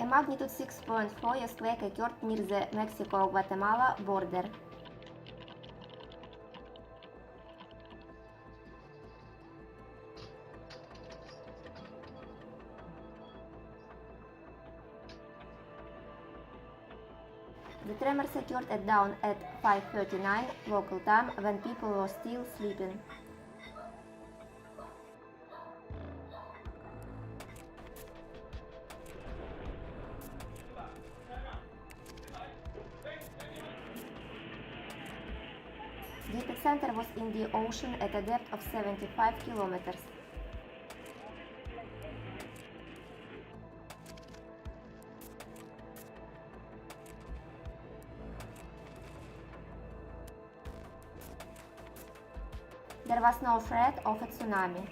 magnitude 6.4 earthquake occurred near the Mexico-Guatemala border. The tremors occurred at dawn at 5:39 local time when people were still sleeping. The epicenter was in the ocean at a depth of 75 kilometers. There was no threat of a tsunami.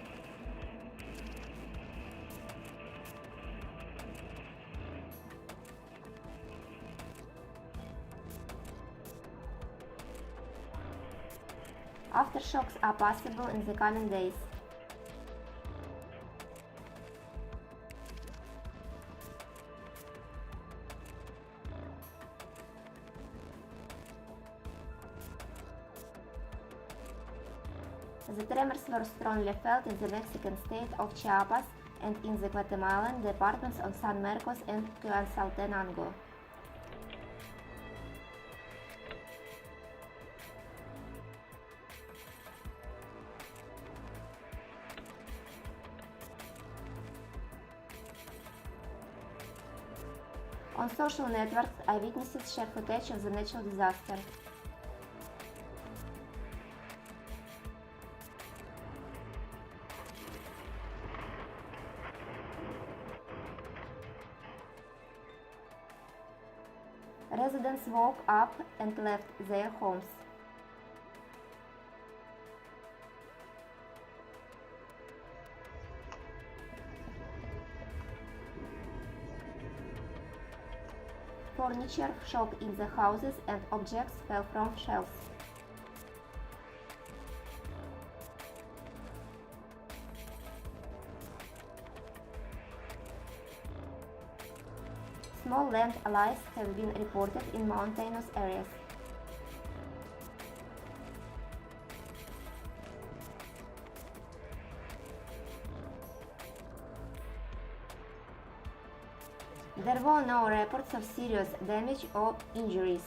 Aftershocks are possible in the coming days. The tremors were strongly felt in the Mexican state of Chiapas and in the Guatemalan departments of San Marcos and Quetzaltenango. On social networks, eyewitnesses share footage of the natural disaster. Residents woke up and left their homes. Furniture shook in the houses and objects fell from shelves. Small landslides have been reported in mountainous areas. There were no reports of serious damage or injuries.